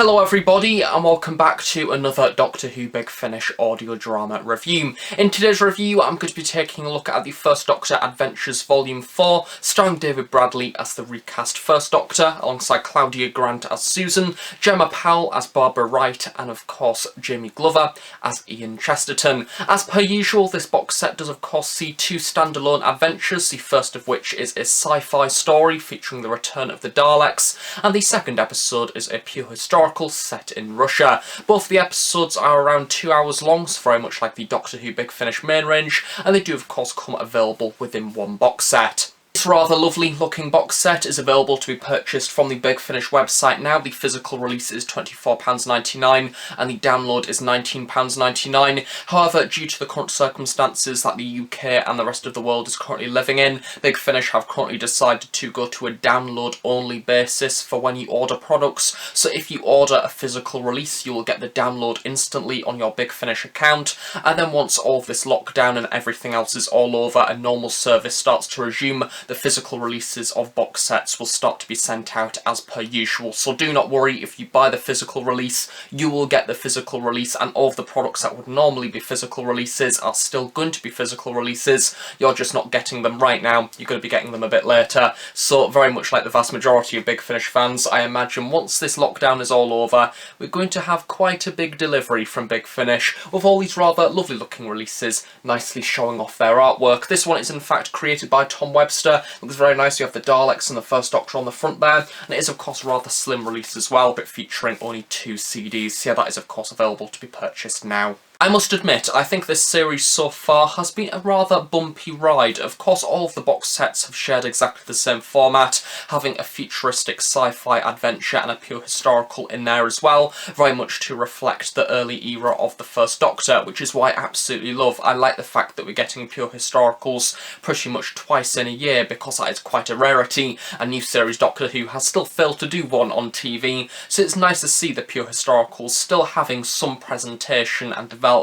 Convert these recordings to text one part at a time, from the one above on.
Hello everybody and welcome back to another Doctor Who Big Finish audio drama review. In today's review I'm going to be taking a look at the First Doctor Adventures Volume 4, starring David Bradley as the recast First Doctor, alongside Claudia Grant as Susan, Gemma Powell as Barbara Wright, and of course Jamie Glover as Ian Chesterton. As per usual, this box set does of course see two standalone adventures, the first of which is a sci-fi story featuring the return of the Daleks, and the second episode is a pure historical set in Russia. Both the episodes are around 2 hours long, so very much like the Doctor Who Big Finish main range, and they do of course come available within one box set. This rather lovely looking box set is available to be purchased from the Big Finish website now. The physical release is £24.99 and the download is £19.99. However, due to the current circumstances that the UK and the rest of the world is currently living in, Big Finish have currently decided to go to a download only basis for when you order products. So if you order a physical release, you will get the download instantly on your Big Finish account, and then once all of this lockdown and everything else is all over and normal service starts to resume, the physical releases of box sets will start to be sent out as per usual. So do not worry, if you buy the physical release, you will get the physical release, and all of the products that would normally be physical releases are still going to be physical releases. You're just not getting them right now, you're going to be getting them a bit later. So very much like the vast majority of Big Finish fans, I imagine once this lockdown is all over, we're going to have quite a big delivery from Big Finish, with all these rather lovely looking releases nicely showing off their artwork. This one is in fact created by Tom Webster. Looks very nice. You have the Daleks and the First Doctor on the front there, and it is of course a rather slim release as well, but featuring only 2 CDs. So yeah, that is of course available to be purchased now. I must admit, I think this series so far has been a rather bumpy ride. Of course, all of the box sets have shared exactly the same format, having a futuristic sci-fi adventure and a pure historical in there as well, very much to reflect the early era of the First Doctor, which is why I absolutely love. I like the fact that we're getting pure historicals pretty much twice in a year, because that is quite a rarity, and new series Doctor Who has still failed to do one on TV, so it's nice to see the pure historicals still having some presentation and development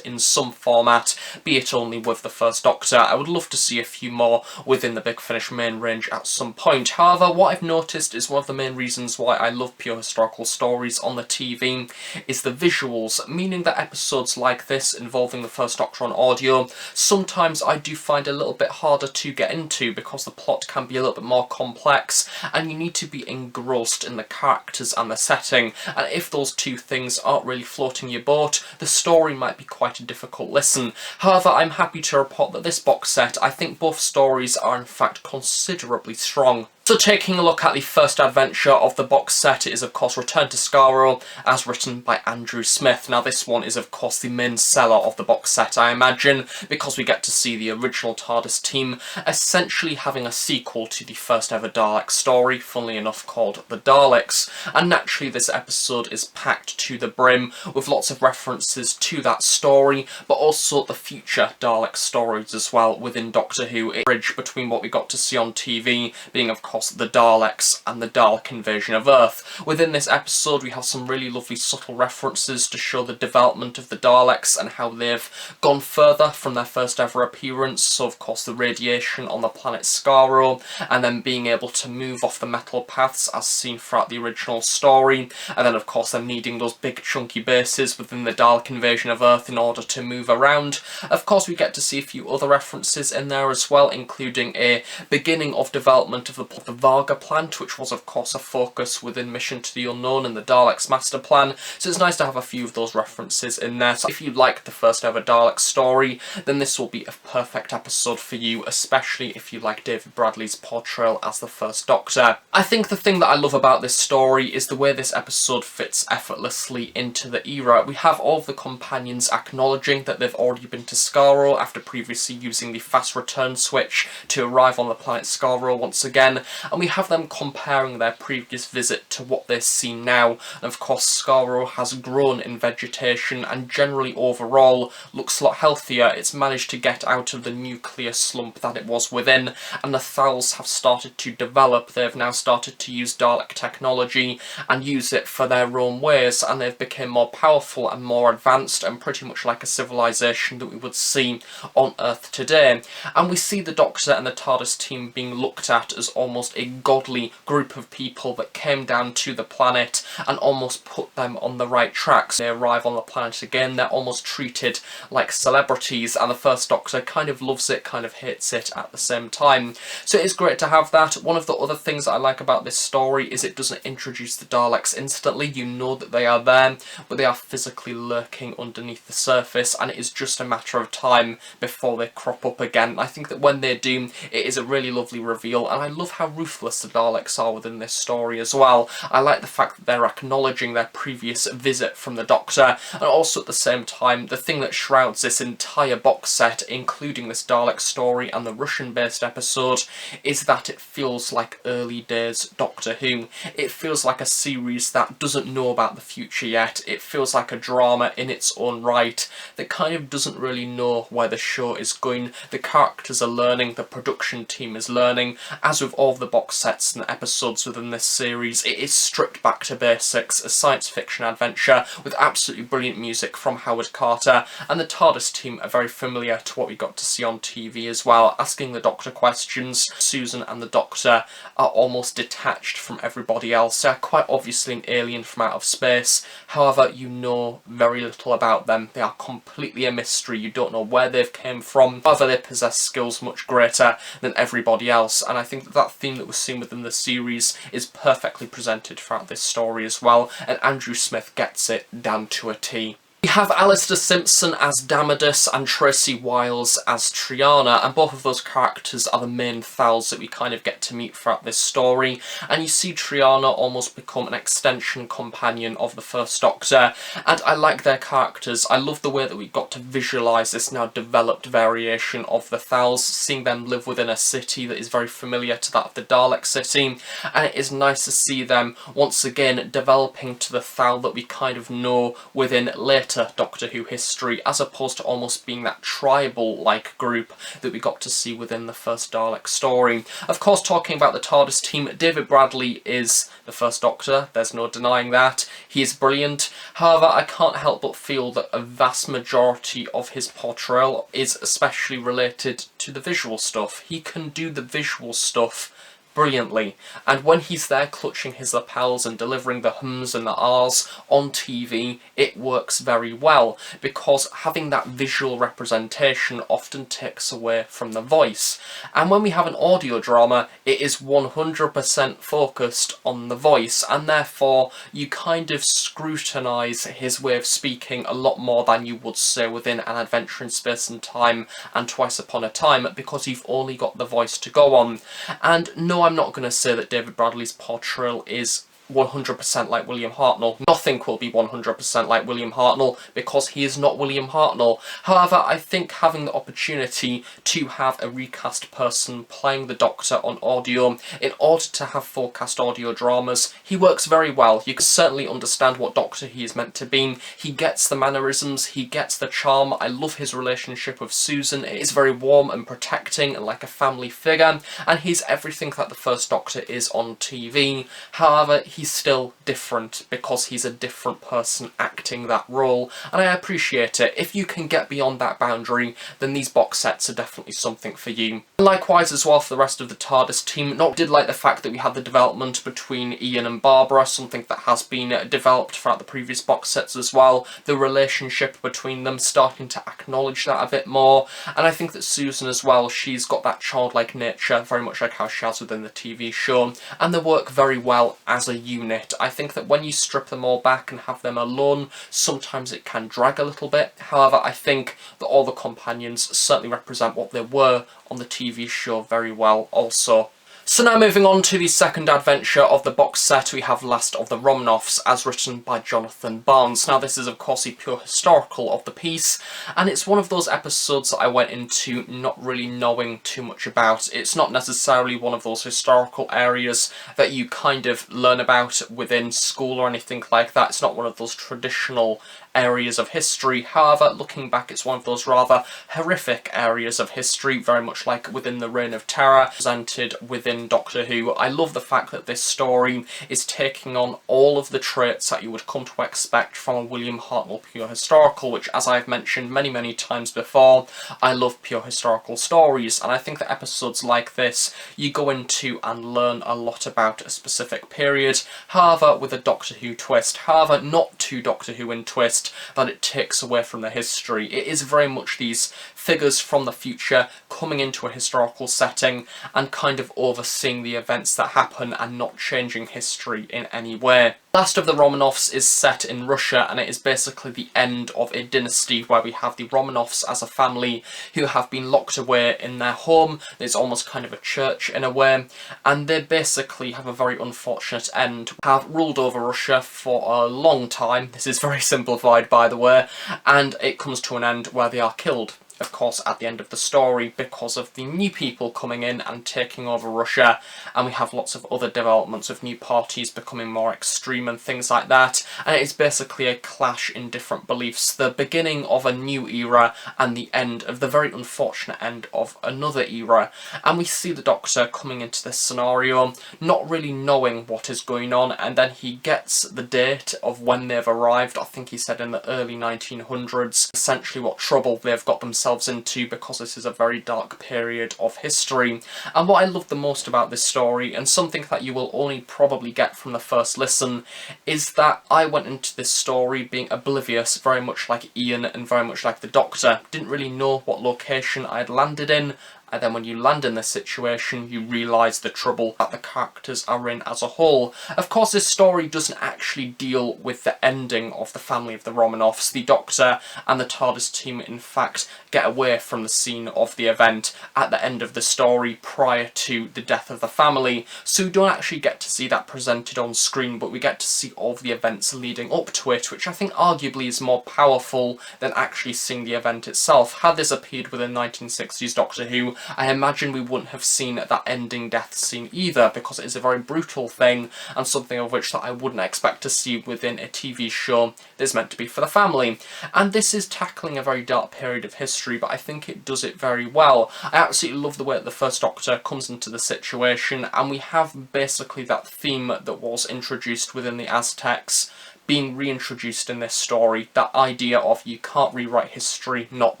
in some format, be it only with the First Doctor. I would love to see a few more within the Big Finish main range at some point. However, what I've noticed is one of the main reasons why I love pure historical stories on the TV is the visuals, meaning that episodes like this involving the First Doctor on audio, sometimes I do find a little bit harder to get into because the plot can be a little bit more complex and you need to be engrossed in the characters and the setting, and if those two things aren't really floating your boat, the story might be quite a difficult listen. However, I'm happy to report that this box set, I think both stories are in fact considerably strong. So taking a look at the first adventure of the box set, it is of course Return to Skaro, as written by Andrew Smith. Now this one is of course the main seller of the box set, I imagine, because we get to see the original TARDIS team essentially having a sequel to the first ever Dalek story, funnily enough called The Daleks, and naturally this episode is packed to the brim with lots of references to that story, but also the future Dalek stories as well within Doctor Who, a bridge between what we got to see on TV being of course the Daleks and the Dalek invasion of Earth. Within this episode we have some really lovely subtle references to show the development of the Daleks and how they've gone further from their first ever appearance. So of course the radiation on the planet Skaro, and then being able to move off the metal paths as seen throughout the original story, and then of course them needing those big chunky bases within the Dalek invasion of Earth in order to move around. Of course we get to see a few other references in there as well, including a beginning of development of the Varga plant, which was of course a focus within Mission to the Unknown and the Daleks master plan, so it's nice to have a few of those references in there. So if you like the first ever Dalek story, then this will be a perfect episode for you, especially if you like David Bradley's portrayal as the First Doctor. I think the thing that I love about this story is the way this episode fits effortlessly into the era. We have all of the companions acknowledging that they've already been to Skaro after previously using the fast return switch to arrive on the planet Skaro once again, and we have them comparing their previous visit to what they're seeing now. And of course Skaro has grown in vegetation and generally overall looks a lot healthier. It's managed to get out of the nuclear slump that it was within, and the Thals have started to develop. They've now started to use Dalek technology and use it for their own ways, and they've become more powerful and more advanced and pretty much like a civilization that we would see on Earth today. And we see the Doctor and the TARDIS team being looked at as almost almost a godly group of people that came down to the planet and almost put them on the right tracks. They arrive on the planet again, they're almost treated like celebrities, and the First Doctor kind of loves it, kind of hates it at the same time. So it is great to have that. One of the other things that I like about this story is it doesn't introduce the Daleks instantly. You know that they are there, but they are physically lurking underneath the surface, and it is just a matter of time before they crop up again. I think that when they do, it is a really lovely reveal, and I love how ruthless the Daleks are within this story as well. I like the fact that they're acknowledging their previous visit from the Doctor, and also at the same time, the thing that shrouds this entire box set, including this Dalek story and the Russian-based episode, is that it feels like early days Doctor Who. It feels like a series that doesn't know about the future yet. It feels like a drama in its own right that kind of doesn't really know where the show is going. The characters are learning, the production team is learning. As with all of the box sets and episodes within this series, it is stripped back to basics, a science fiction adventure with absolutely brilliant music from Howard Carter, and the TARDIS team are very familiar to what we got to see on TV as well, asking the Doctor questions. Susan and the Doctor are almost detached from everybody else. They're quite obviously an alien from out of space, however you know very little about them. They are completely a mystery, you don't know where they've came from, however they possess skills much greater than everybody else, and I think that that theme that was seen within the series is perfectly presented throughout this story as well, and Andrew Smith gets it down to a T. We have Alistair Simpson as Damodus and Tracy Wiles as Triana, and both of those characters are the main Thals that we kind of get to meet throughout this story, and you see Triana almost become an extension companion of the First Doctor, and I like their characters. I love the way that we got to visualise this now developed variation of the Thals, seeing them live within a city that is very familiar to that of the Dalek city, and it is nice to see them once again developing to the Thal that we kind of know within later Doctor Who history, as opposed to almost being that tribal-like group that we got to see within the first Dalek story. Of course, talking about the TARDIS team, David Bradley is the First Doctor, there's no denying that. He is brilliant. However, I can't help but feel that a vast majority of his portrayal is especially related to the visual stuff. He can do the visual stuff brilliantly, and when he's there clutching his lapels and delivering the hums and the ahs on TV, it works very well, because having that visual representation often takes away from the voice. And when we have an audio drama, it is 100% focused on the voice, and therefore you kind of scrutinise his way of speaking a lot more than you would say within An Adventure in Space and Time and Twice Upon a Time, because you've only got the voice to go on. And no, I'm not going to say that David Bradley's portrayal is 100% like William Hartnell. Nothing will be 100% like William Hartnell, because he is not William Hartnell. However, I think having the opportunity to have a recast person playing the Doctor on audio in order to have full cast audio dramas, he works very well. You can certainly understand what Doctor he is meant to be. He gets the mannerisms, he gets the charm. I love his relationship with Susan. It is very warm and protecting and like a family figure, and he's everything that the First Doctor is on TV. However, he's still different because he's a different person acting that role, and I appreciate it. If you can get beyond that boundary, then these box sets are definitely something for you. Likewise as well for the rest of the TARDIS team, did like the fact that we had the development between Ian and Barbara, something that has been developed throughout the previous box sets as well. The relationship between them, starting to acknowledge that a bit more, and I think that Susan as well, she's got that childlike nature, very much like how she has within the TV show, and they work very well as a unit. I think that when you strip them all back and have them alone, sometimes it can drag a little bit. However, I think that all the companions certainly represent what they were on the TV show very well also. So now moving on to the second adventure of the box set, we have Last of the Romanovs, as written by Jonathan Barnes. Now this is of course a pure historical of the piece, and it's one of those episodes that I went into not really knowing too much about. It's not necessarily one of those historical areas that you kind of learn about within school or anything like that. It's not one of those traditional areas of history. However, looking back, it's one of those rather horrific areas of history, very much like within the Reign of Terror, presented within Doctor Who. I love the fact that this story is taking on all of the traits that you would come to expect from a William Hartnell pure historical, which, as I've mentioned many times before, I love pure historical stories, and I think that episodes like this, you go into and learn a lot about a specific period, however with a Doctor Who twist, however not too Doctor Who in twist that it takes away from the history. It is very much these figures from the future coming into a historical setting and kind of overseeing the events that happen and not changing history in any way. Last of the Romanovs is set in Russia, and it is basically the end of a dynasty where we have the Romanovs as a family who have been locked away in their home. It's almost kind of a church in a way, and they basically have a very unfortunate end. Have ruled over Russia for a long time. This is very simplified, by the way, and it comes to an end where they are killed, of course, at the end of the story, because of the new people coming in and taking over Russia, and we have lots of other developments of new parties becoming more extreme and things like that, and it is basically a clash in different beliefs, the beginning of a new era and the end of the very unfortunate end of another era. And we see the Doctor coming into this scenario not really knowing what is going on, and then he gets the date of when they've arrived. I think he said in the early 1900s, essentially what trouble they've got themselves into, because this is a very dark period of history. And what I love the most about this story, and something that you will only probably get from the first listen, is that I went into this story being oblivious, very much like Ian and very much like the Doctor. Didn't really know what location I had landed in, and then when you land in this situation, you realise the trouble that the characters are in as a whole. Of course, this story doesn't actually deal with the ending of the family of the Romanovs. The Doctor and the TARDIS team, in fact, get away from the scene of the event at the end of the story prior to the death of the family, so we don't actually get to see that presented on screen, but we get to see all of the events leading up to it, which I think arguably is more powerful than actually seeing the event itself. Had this appeared within 1960s Doctor Who, I imagine we wouldn't have seen that ending death scene either, because it is a very brutal thing, and something of which that I wouldn't expect to see within a TV show that's meant to be for the family. And this is tackling a very dark period of history, but I think it does it very well. I absolutely love the way that the first Doctor comes into the situation, and we have basically that theme that was introduced within the Aztecs being reintroduced in this story, that idea of you can't rewrite history, not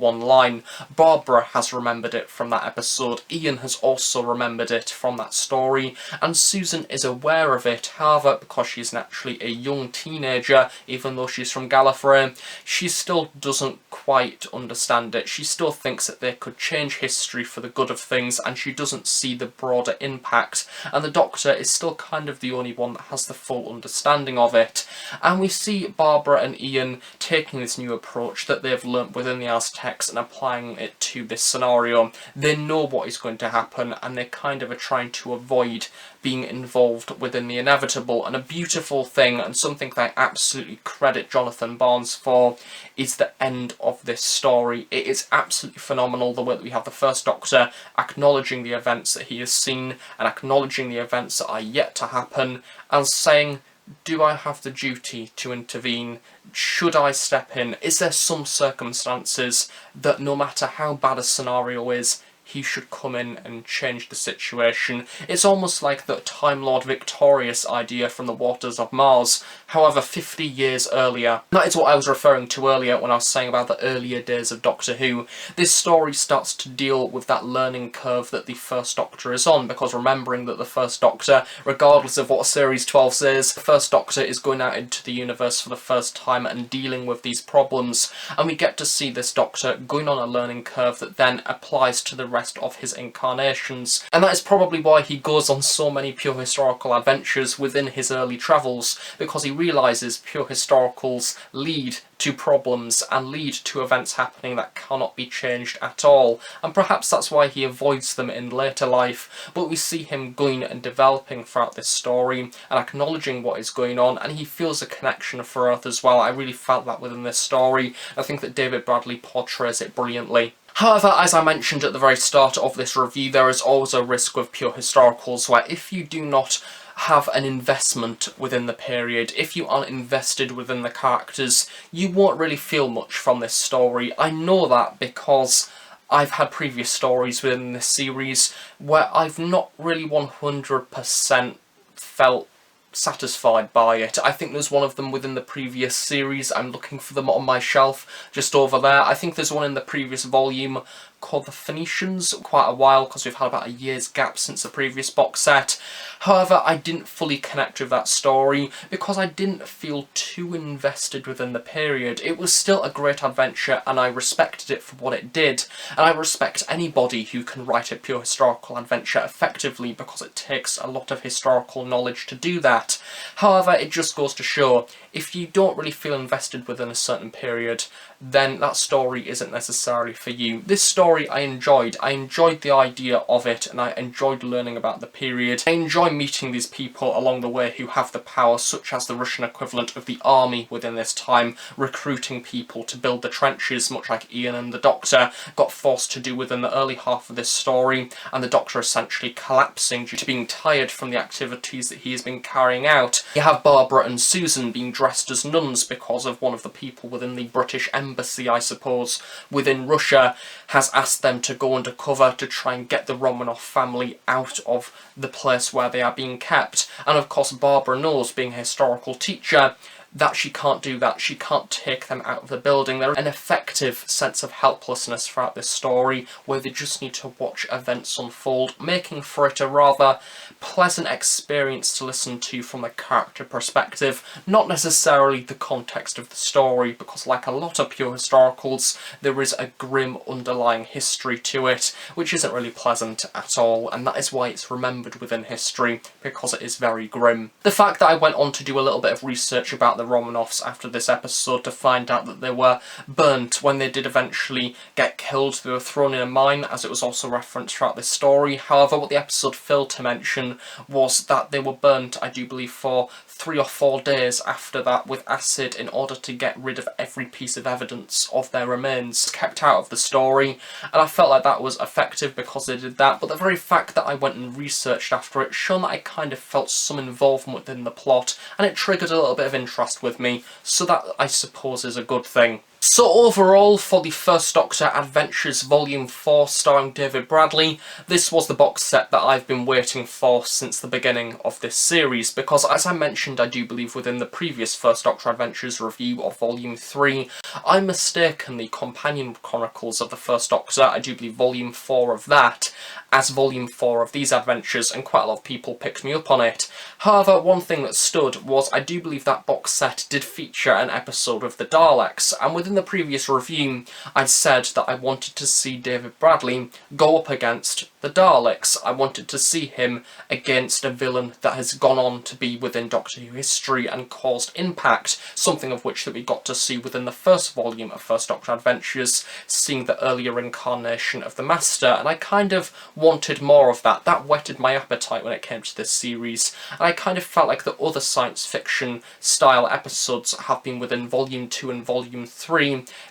one line. Barbara has remembered it from that episode, Ian has also remembered it from that story, and Susan is aware of it. However, because she's naturally a young teenager, even though she's from Gallifrey, she still doesn't quite understand it. She still thinks that they could change history for the good of things, and she doesn't see the broader impact, and the Doctor is still kind of the only one that has the full understanding of it. And we see Barbara and Ian taking this new approach that they've learnt within the Aztecs and applying it to this scenario. They know what is going to happen, and they kind of are trying to avoid being involved within the inevitable. And a beautiful thing, and something that I absolutely credit Jonathan Barnes for, is the end of this story. It is absolutely phenomenal, the way that we have the first Doctor acknowledging the events that he has seen, and acknowledging the events that are yet to happen, and saying, do I have the duty to intervene? Should I step in? Is there some circumstances that no matter how bad a scenario is, he should come in and change the situation? It's almost like the Time Lord Victorious idea from the Waters of Mars, however 50 years earlier. That is what I was referring to earlier when I was saying about the earlier days of Doctor Who. This story starts to deal with that learning curve that the first Doctor is on, because remembering that the first Doctor, regardless of what Series 12 says, the first Doctor is going out into the universe for the first time and dealing with these problems, and we get to see this Doctor going on a learning curve that then applies to the rest of his incarnations. And that is probably why he goes on so many pure historical adventures within his early travels, because he realises pure historicals lead to problems and lead to events happening that cannot be changed at all, and perhaps that's why he avoids them in later life. But we see him going and developing throughout this story and acknowledging what is going on, and he feels a connection for Earth as well. I really felt that within this story. I think that David Bradley portrays it brilliantly. However, as I mentioned at the very start of this review, there is always a risk with pure historicals where if you do not have an investment within the period, if you aren't invested within the characters, you won't really feel much from this story. I know that because I've had previous stories within this series where I've not really 100% felt satisfied by it. I think there's one of them within the previous series. I'm looking for them on my shelf just over there. I think there's one in the previous volume called The Phoenicians, quite a while because we've had about a year's gap since the previous box set. However, I didn't fully connect with that story because I didn't feel too invested within the period. It was still a great adventure and I respected it for what it did, and I respect anybody who can write a pure historical adventure effectively because it takes a lot of historical knowledge to do that. However, it just goes to show, if you don't really feel invested within a certain period, then that story isn't necessarily for you. This story I enjoyed. I enjoyed the idea of it and I enjoyed learning about the period. I enjoy meeting these people along the way who have the power, such as the Russian equivalent of the army within this time, recruiting people to build the trenches, much like Ian and the Doctor got forced to do within the early half of this story, and the Doctor essentially collapsing due to being tired from the activities that he has been carrying out. You have Barbara and Susan being dressed as nuns because of one of the people within the British Embassy, I suppose, within Russia, has asked them to go undercover to try and get the Romanov family out of the place where they are being kept. And of course Barbara knows, being a historical teacher, that she can't do that. She can't take them out of the building. There's an effective sense of helplessness throughout this story where they just need to watch events unfold, making for it a rather pleasant experience to listen to from a character perspective, not necessarily the context of the story, because like a lot of pure historicals, there is a grim underlying history to it, which isn't really pleasant at all, and that is why it's remembered within history, because it is very grim. The fact that I went on to do a little bit of research about the Romanovs after this episode to find out that they were burnt when they did eventually get killed. They were thrown in a mine, as it was also referenced throughout this story. However, what the episode failed to mention was that they were burnt, I do believe, for 3 or 4 days after that with acid in order to get rid of every piece of evidence of their remains kept out of the story, and I felt like that was effective because they did that. But the very fact that I went and researched after it showed that I kind of felt some involvement within the plot, and it triggered a little bit of interest with me, so that I suppose is a good thing. So overall, for the First Doctor Adventures Volume 4 starring David Bradley, this was the box set that I've been waiting for since the beginning of this series, because as I mentioned, I do believe within the previous First Doctor Adventures review of Volume 3, I mistakenly Companion Chronicles of the First Doctor, I do believe Volume 4 of that, as Volume 4 of these adventures, and quite a lot of people picked me up on it. However, one thing that stood was I do believe that box set did feature an episode of the Daleks, and within the previous review I said that I wanted to see David Bradley go up against the Daleks. I wanted to see him against a villain that has gone on to be within Doctor Who history and caused impact, something of which that we got to see within the first volume of First Doctor Adventures, seeing the earlier incarnation of the Master, and I kind of wanted more of that. That whetted my appetite when it came to this series, and I kind of felt like the other science fiction style episodes that have been within Volume 2 and Volume 3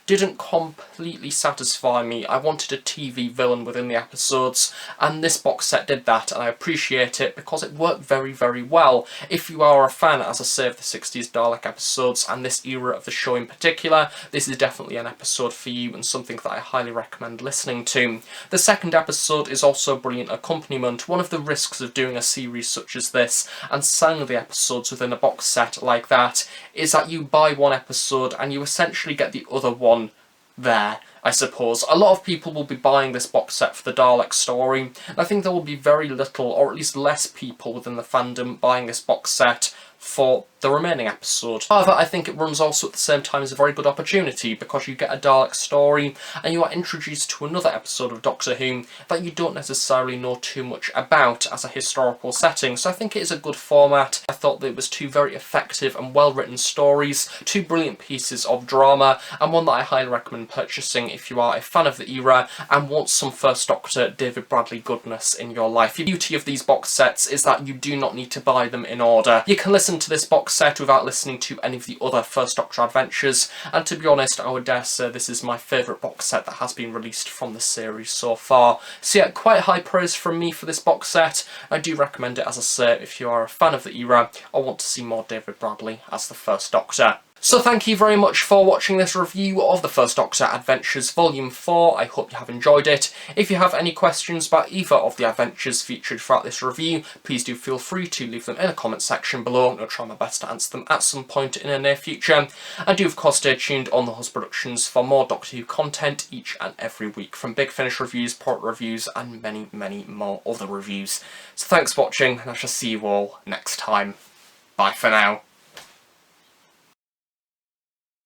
didn't completely satisfy me. I wanted a TV villain within the episodes, and this box set did that, and I appreciate it because it worked very, very well. If you are a fan, as I say, of the 60s Dalek episodes and this era of the show in particular, this is definitely an episode for you and something that I highly recommend listening to. The second episode is also a brilliant accompaniment. One of the risks of doing a series such as this and selling the episodes within a box set like that is that you buy one episode and you essentially get the other one there, I suppose. A lot of people will be buying this box set for the Dalek story, and I think there will be very little, or at least less people within the fandom buying this box set for the remaining episode. However, I think it runs also at the same time as a very good opportunity, because you get a Dalek story and you are introduced to another episode of Doctor Who that you don't necessarily know too much about as a historical setting, so I think it is a good format. I thought that it was 2 very effective and well written stories, 2 brilliant pieces of drama, and one that I highly recommend purchasing if you are a fan of the era and want some First Doctor David Bradley goodness in your life. The beauty of these box sets is that you do not need to buy them in order. You can listen to this box box set without listening to any of the other First Doctor adventures, and to be honest, I would dare say this is my favourite box set that has been released from the series so far. So yeah, quite high praise from me for this box set. I do recommend it, as I say, if you are a fan of the era or want to see more David Bradley as the First Doctor. So thank you very much for watching this review of the First Doctor Adventures Volume 4. I hope you have enjoyed it. If you have any questions about either of the adventures featured throughout this review, please do feel free to leave them in the comment section below, and I'll try my best to answer them at some point in the near future. And do of course stay tuned on The Host Productions for more Doctor Who content each and every week, from Big Finish reviews, product reviews, and many, many more other reviews. So thanks for watching, and I shall see you all next time. Bye for now.